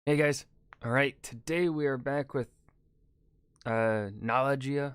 Hey guys, alright, today we are back with Knowledgia?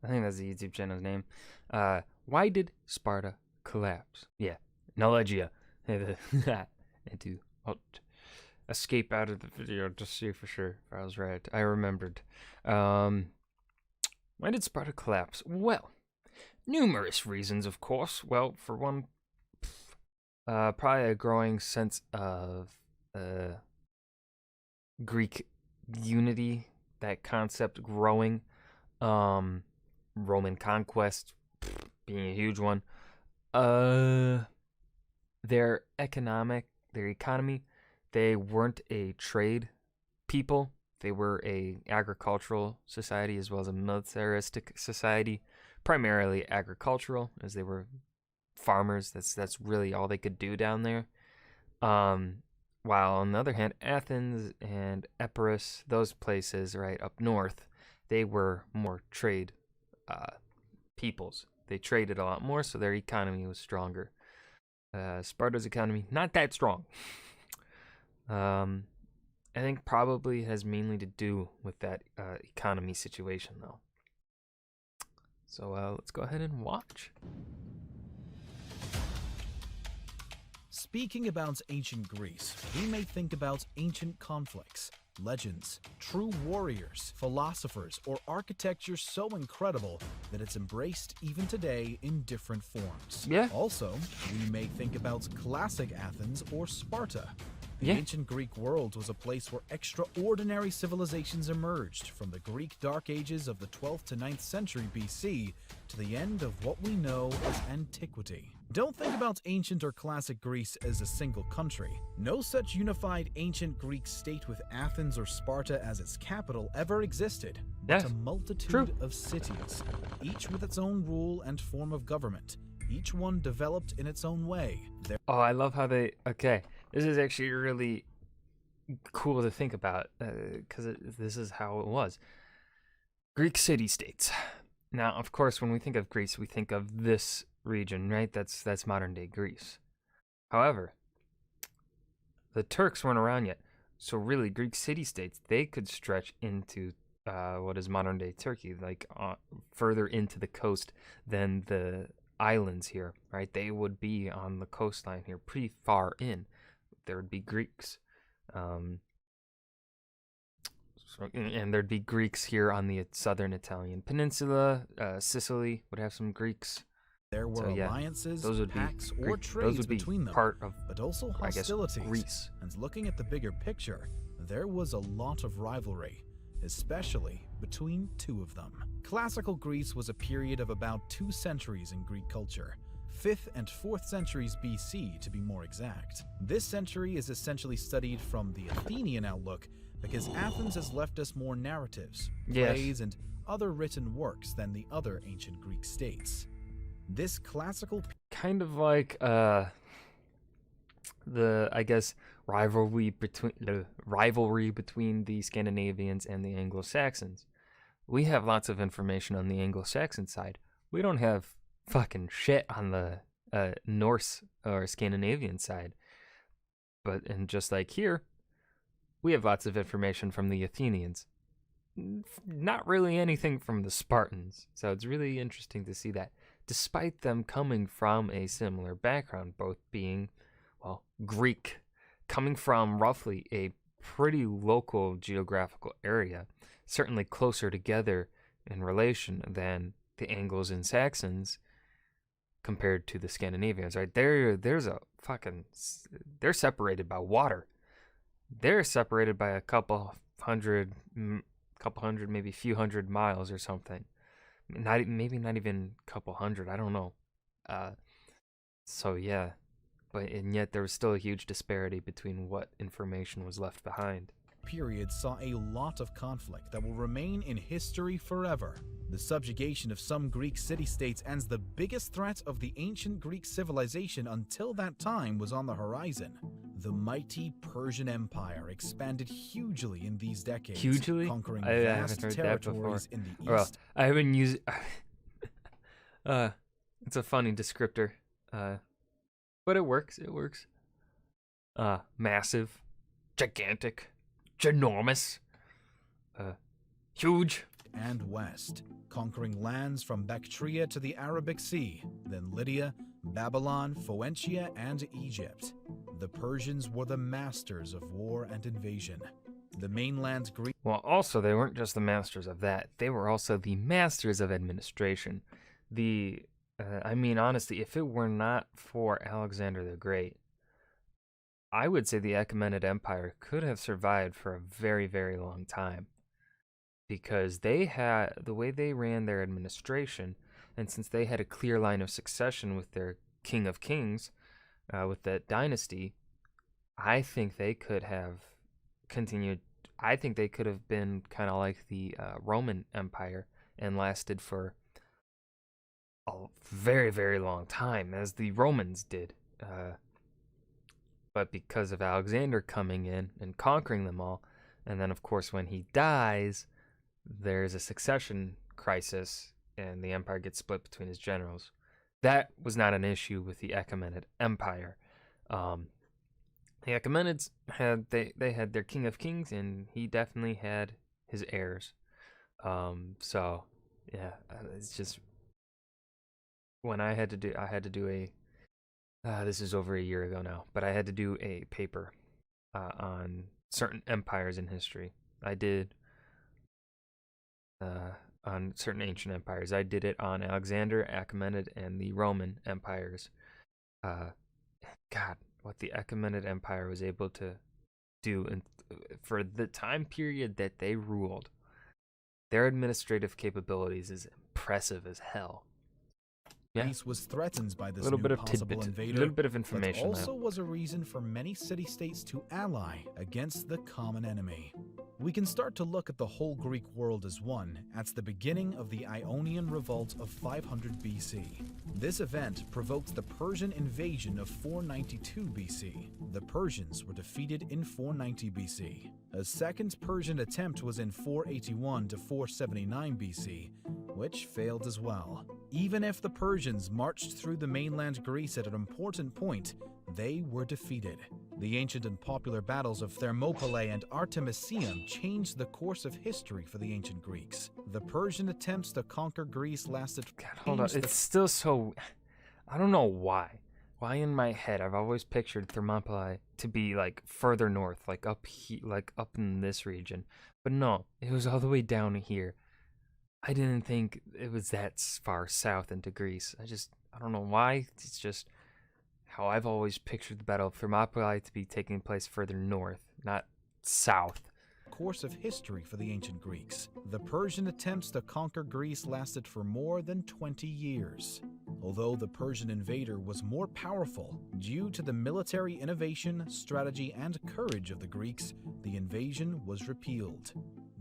I think that's the YouTube channel's name. Why did Sparta collapse? Yeah, Knowledgia. I had to escape out of the video to see for sure if I was right. I remembered. Um, why did Sparta collapse? Well, numerous reasons, of course. Well, for one, probably a growing sense of Greek unity, that concept growing. Um, Roman conquest being a huge one. Uh, their economy, they weren't a trade people. They were a agricultural society as well as a militaristic society, primarily agricultural, as they were farmers. That's really all they could do down there. Um, while on the other hand, Athens and Epirus, those places right up north, they were more trade uh, peoples. They traded a lot more, so their economy was stronger. Sparta's economy, not that strong. I think probably has mainly to do with that economy situation, though. So let's go ahead and watch. Speaking about ancient Greece, we may think about ancient conflicts, legends, true warriors, philosophers, or architecture so incredible that it's embraced even today in different forms. Yeah. Also, we may think about classic Athens or Sparta. The Yeah. ancient Greek world was a place where extraordinary civilizations emerged, from the Greek Dark Ages of the 12th to 9th century BC to the end of what we know as antiquity. Don't think about ancient or classic Greece as a single country. No such unified ancient Greek state with Athens or Sparta as its capital ever existed, but Yes, a multitude true. of cities, each with its own rule and form of government, each one developed in its own way. Oh, I love how they. Okay, this is actually really cool to think about because this is how it was. Greek city-states. Now, of course, when we think of Greece, we think of this region, right? That's modern-day Greece. However, the Turks weren't around yet, so really, Greek city-states they could stretch into what is modern-day Turkey, like further into the coast than the islands here, right? They would be on the coastline here, pretty far in. There would be Greeks. Um, and there'd be Greeks here on the southern Italian peninsula. Sicily would have some Greeks. There were So, yeah, alliances, those would be pacts, or Greek. trades Those would be between them, part of, but also I guess, hostilities. Greece. And looking at the bigger picture, there was a lot of rivalry, especially between two of them. Classical Greece was a period of about 2 centuries in Greek culture, 5th and 4th centuries BC to be more exact. This century is essentially studied from the Athenian outlook because Athens has left us more narratives, Yes. plays, and other written works than the other ancient Greek states. This classical Kind of like the, I guess, rivalry between the Scandinavians and the Anglo-Saxons. We have lots of information on the Anglo-Saxon side. We don't have fucking shit on the Norse or Scandinavian side. And just like here, we have lots of information from the Athenians. Not really anything from the Spartans. So it's really interesting to see that, despite them coming from a similar background, both being, well, Greek, coming from roughly a pretty local geographical area, certainly closer together in relation than the Anglos and Saxons compared to the Scandinavians, right? There's a fucking, they're separated by water. They're separated by a couple hundred, maybe a few hundred miles or something. Maybe not even a couple hundred. I don't know. So yeah, and yet there was still a huge disparity between what information was left behind. period saw a lot of conflict that will remain in history forever. The subjugation of some Greek city-states and the biggest threat of the ancient Greek civilization until that time was on the horizon. The mighty Persian Empire expanded hugely in these decades, conquering vast territories in the east. Well, I haven't used. It's a funny descriptor, but it works. It works. Massive, gigantic, ginormous, huge. And west, conquering lands from Bactria to the Arabic Sea, then Lydia, Babylon, Phoenicia, and Egypt. The Persians were the masters of war and invasion. The mainland's Greek... Well, also, they weren't just the masters of that. They were also the masters of administration. I mean, honestly, if it were not for Alexander the Great, I would say the Achaemenid Empire could have survived for a very, very long time. Because they had, the way they ran their administration, and since they had a clear line of succession with their King of Kings, with that dynasty, I think they could have continued. I think they could have been kind of like the Roman Empire and lasted for a very, very long time, as the Romans did. But because of Alexander coming in and conquering them all, and then, of course, when he dies, there's a succession crisis, and the empire gets split between his generals. That was not an issue with the Achaemenid Empire. The Achaemenids had they had their King of Kings, and he definitely had his heirs. So yeah, it's just when I had to do a this is over a year ago now, but I had to do a paper on certain empires in history. I did on certain ancient empires. I did it on Alexander, Achaemenid, and the Roman empires. God, what the Achaemenid Empire was able to do for the time period that they ruled, their administrative capabilities is impressive as hell. Yeah. Greece was threatened by this little new bit of possible tidbit, invader, a little bit of information. but also was a reason for many city-states to ally against the common enemy. We can start to look at the whole Greek world as one at the beginning of the Ionian Revolt of 500 BC. This event provoked the Persian invasion of 492 BC. The Persians were defeated in 490 BC. A second Persian attempt was in 481 to 479 BC, which failed as well. Even if the Persians marched through the mainland Greece at an important point, they were defeated. The ancient and popular battles of Thermopylae and Artemisium changed the course of history for the ancient Greeks. The Persian attempts to conquer Greece lasted... God, hold on. It's still so... I don't know why. Why in my head I've always pictured Thermopylae to be like further north, like up in this region. But no, it was all the way down here. I didn't think it was that far south into Greece. I don't know why. It's just how I've always pictured the Battle of Thermopylae to be taking place further north, not south. Course of history for the ancient Greeks. The Persian attempts to conquer Greece lasted for more than 20 years. Although the Persian invader was more powerful, due to the military innovation, strategy, and courage of the Greeks, the invasion was repealed.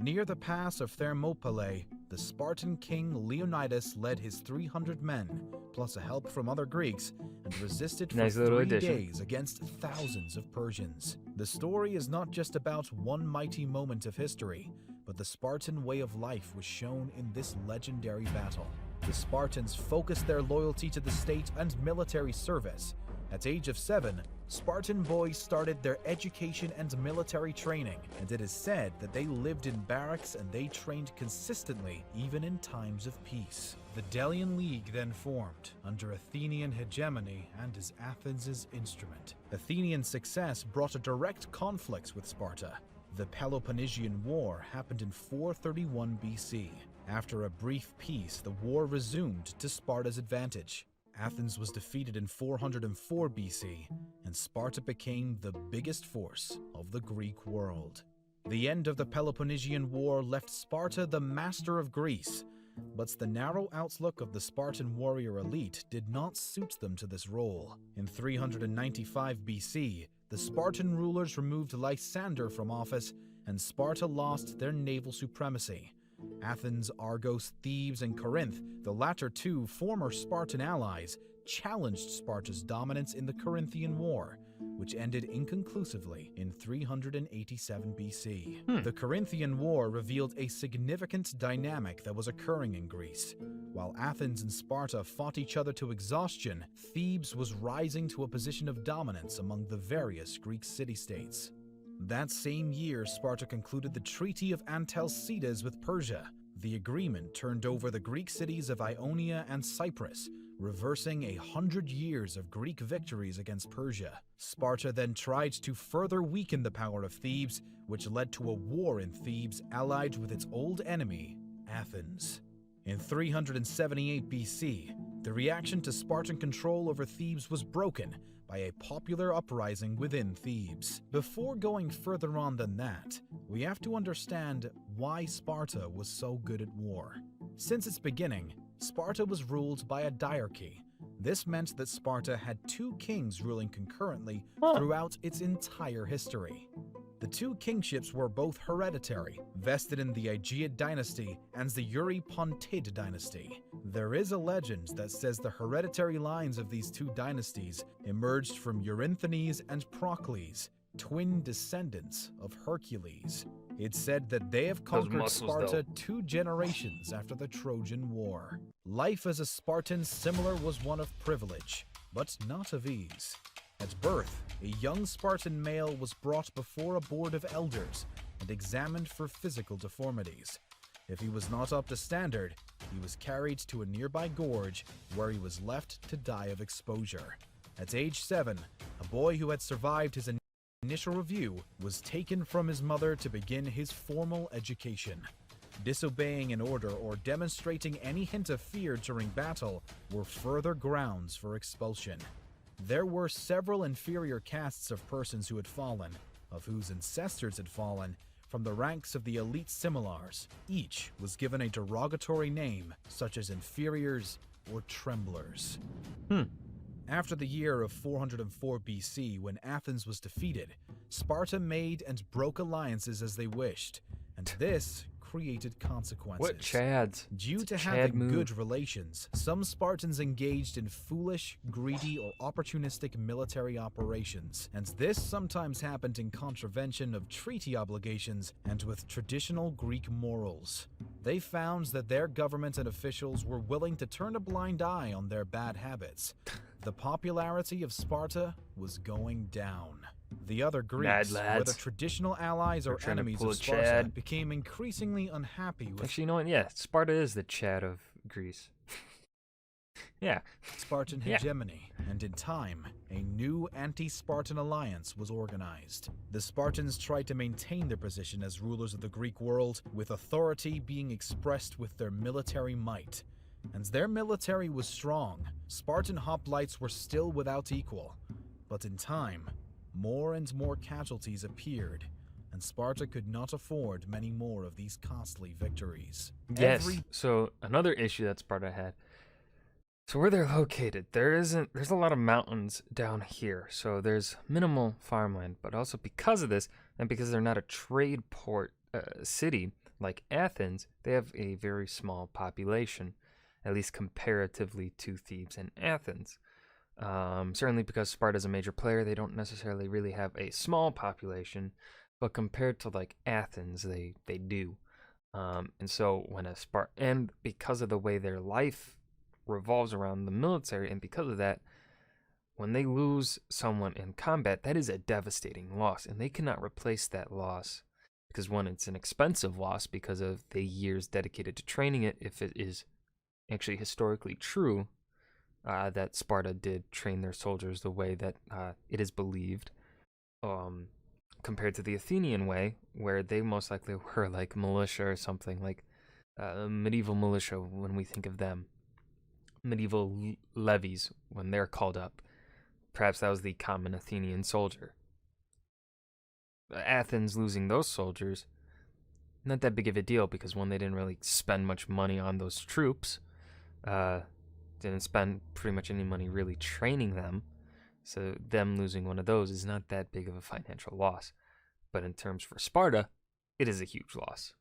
Near the pass of Thermopylae, the Spartan king Leonidas led his 300 men, plus a help from other Greeks, and resisted for 3 days against thousands of Persians. The story is not just about one mighty moment of history, but the Spartan way of life was shown in this legendary battle. The Spartans focused their loyalty to the state and military service. At age of 7, Spartan boys started their education and military training, and it is said that they lived in barracks and they trained consistently even in times of peace. The Delian League then formed, under Athenian hegemony and as Athens' instrument. Athenian success brought a direct conflict with Sparta. The Peloponnesian War happened in 431 BC. After a brief peace, the war resumed to Sparta's advantage. Athens was defeated in 404 BC, and Sparta became the biggest force of the Greek world. The end of the Peloponnesian War left Sparta the master of Greece, but the narrow outlook of the Spartan warrior elite did not suit them to this role. In 395 BC, the Spartan rulers removed Lysander from office, and Sparta lost their naval supremacy. Athens, Argos, Thebes, and Corinth, the latter two former Spartan allies, challenged Sparta's dominance in the Corinthian War, which ended inconclusively in 387 BC. The Corinthian War revealed a significant dynamic that was occurring in Greece. While Athens and Sparta fought each other to exhaustion, Thebes was rising to a position of dominance among the various Greek city-states. That same year, Sparta concluded the Treaty of Antalcidas with Persia. The agreement turned over the Greek cities of Ionia and Cyprus, reversing 100 years of Greek victories against Persia. Sparta then tried to further weaken the power of Thebes, which led to a war in Thebes allied with its old enemy, Athens. In 378 BC, the reaction to Spartan control over Thebes was broken by a popular uprising within Thebes. Before going further on than that, we have to understand why Sparta was so good at war. Since its beginning, Sparta was ruled by a diarchy. This meant that Sparta had two kings ruling concurrently throughout its entire history. The two kingships were both hereditary, vested in the Aegeid dynasty and the Eurypontid dynasty. There is a legend that says the hereditary lines of these two dynasties emerged from Eurynthenes and Procles, twin descendants of Hercules. It's said that they have conquered Sparta 2 generations after the Trojan War. Life as a Spartan similar was one of privilege, but not of ease. At birth, a young Spartan male was brought before a board of elders and examined for physical deformities. If he was not up to standard, he was carried to a nearby gorge where he was left to die of exposure. At age 7, a boy who had survived his initial review was taken from his mother to begin his formal education. Disobeying an order or demonstrating any hint of fear during battle were further grounds for expulsion. There were several inferior castes of persons who had fallen, of whose ancestors had fallen, from the ranks of the elite similars. Each was given a derogatory name, such as inferiors or tremblers. After the year of 404 BC, when Athens was defeated, Sparta made and broke alliances as they wished, and this created consequences. What chads? Due to having good relations, some Spartans engaged in foolish, greedy, or opportunistic military operations, and this sometimes happened in contravention of treaty obligations and with traditional Greek morals. They found that their government and officials were willing to turn a blind eye on their bad habits. The popularity of Sparta was going down. The other Greeks, whether traditional allies or enemies of Sparta, became increasingly unhappy with... Actually, you know what? Yeah, Sparta is the Chad of Greece. Yeah. Spartan hegemony, and in time, a new anti-Spartan alliance was organized. The Spartans tried to maintain their position as rulers of the Greek world, with authority being expressed with their military might. And their military was strong. Spartan hoplites were still without equal. But in time, more and more casualties appeared, and Sparta could not afford many more of these costly victories. Yes, so another issue that Sparta had. So where they're located, there's a lot of mountains down here, so there's minimal farmland, but also because of this, and because they're not a trade port city like Athens, they have a very small population, at least comparatively to Thebes and Athens. Certainly because Sparta is a major player, they don't necessarily really have a small population, but compared to like Athens, they do. And so when and because of the way their life revolves around the military, and because of that, when they lose someone in combat, that is a devastating loss, and they cannot replace that loss because, one, it's an expensive loss because of the years dedicated to training it, if it is actually historically true that Sparta did train their soldiers the way that it is believed, compared to the Athenian way, where they most likely were like militia or something, like medieval militia when we think of them, medieval levies when they're called up. Perhaps that was the common Athenian soldier. Athens losing those soldiers, not that big of a deal, because one, they didn't really spend much money on those troops, didn't spend pretty much any money really training them, so them losing one of those is not that big of a financial loss. But in terms for Sparta, it is a huge loss.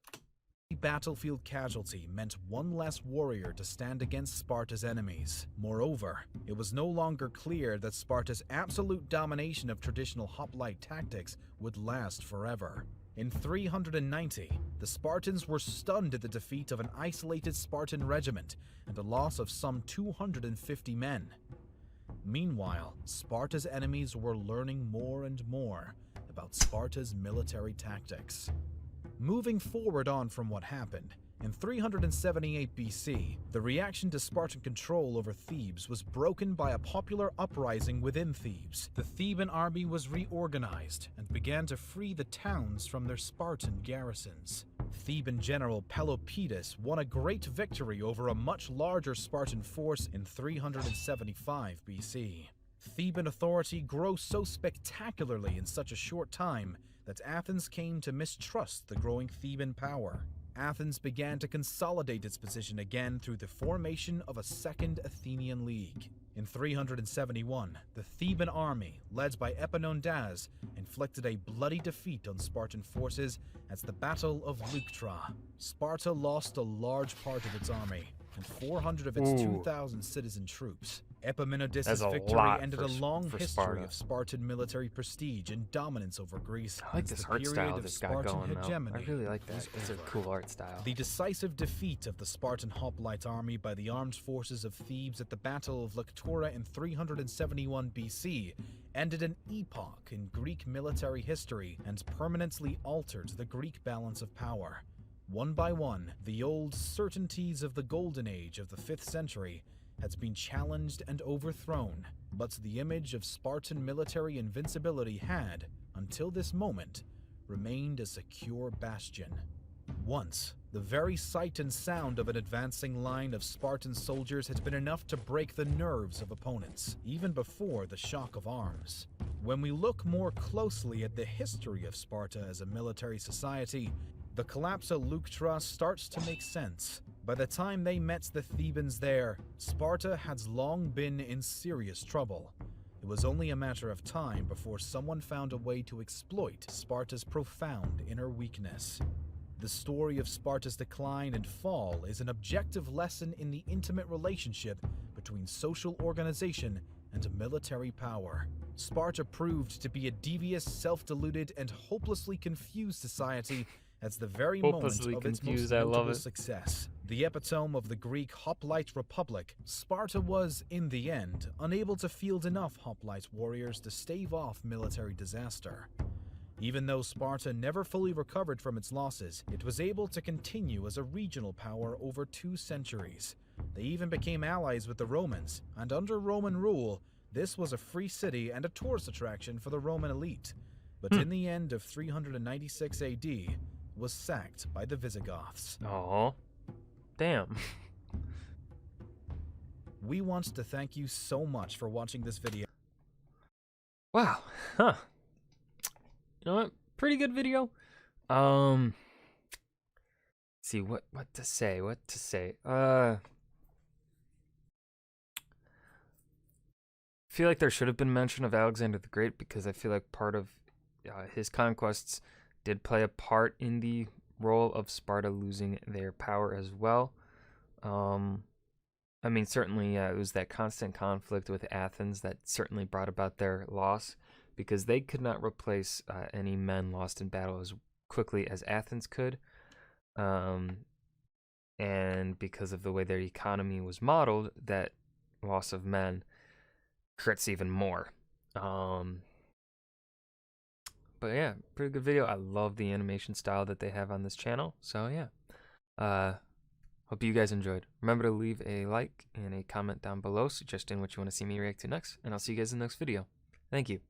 Battlefield casualty meant one less warrior to stand against Sparta's enemies. Moreover, it was no longer clear that Sparta's absolute domination of traditional hoplite tactics would last forever. In 390, the Spartans were stunned at the defeat of an isolated Spartan regiment and a loss of some 250 men. Meanwhile, Sparta's enemies were learning more and more about Sparta's military tactics. Moving forward on from what happened, in 378 BC, the reaction to Spartan control over Thebes was broken by a popular uprising within Thebes. The Theban army was reorganized and began to free the towns from their Spartan garrisons. Theban general Pelopidas won a great victory over a much larger Spartan force in 375 BC. Theban authority grew so spectacularly in such a short time that Athens came to mistrust the growing Theban power. Athens began to consolidate its position again through the formation of a second Athenian League. In 371, the Theban army, led by Epaminondas, inflicted a bloody defeat on Spartan forces at the Battle of Leuctra. Sparta lost a large part of its army and 400 of its 2,000 citizen troops. Epaminondas' victory ended a long history Sparta. of Spartan military prestige and dominance over Greece. I like this art style this guy going though. I really like that. It's a cool art style. The decisive defeat of the Spartan hoplite army by the armed forces of Thebes at the Battle of Leuctra in 371 BC ended an epoch in Greek military history and permanently altered the Greek balance of power. One by one, the old certainties of the Golden Age of the 5th century had been challenged and overthrown, but the image of Spartan military invincibility had, until this moment, remained a secure bastion. Once, the very sight and sound of an advancing line of Spartan soldiers had been enough to break the nerves of opponents, even before the shock of arms. When we look more closely at the history of Sparta as a military society, the collapse at Leuctra starts to make sense. By the time they met the Thebans there, Sparta had long been in serious trouble. It was only a matter of time before someone found a way to exploit Sparta's profound inner weakness. The story of Sparta's decline and fall is an objective lesson in the intimate relationship between social organization and military power. Sparta proved to be a devious, self-deluded, and hopelessly confused society at the very moment of its most notable success. The epitome of the Greek hoplite republic, Sparta was, in the end, unable to field enough hoplite warriors to stave off military disaster. Even though Sparta never fully recovered from its losses, it was able to continue as a regional power over 2 centuries. They even became allies with the Romans, and under Roman rule, this was a free city and a tourist attraction for the Roman elite. But in the end of 396 AD, was sacked by the Visigoths. Oh, damn. We want to thank you so much for watching this video. Wow. Huh. You know what? Pretty good video. Let's see what to say. I feel like there should have been mention of Alexander the Great because I feel like part of his conquests did play a part in the role of Sparta losing their power as well. I mean, certainly it was that constant conflict with Athens that certainly brought about their loss because they could not replace any men lost in battle as quickly as Athens could. And because of the way their economy was modeled, that loss of men hurts even more. But yeah, pretty good video. I love the animation style that they have on this channel. So yeah, hope you guys enjoyed. Remember to leave a like and a comment down below suggesting what you want to see me react to next. And I'll see you guys in the next video. Thank you.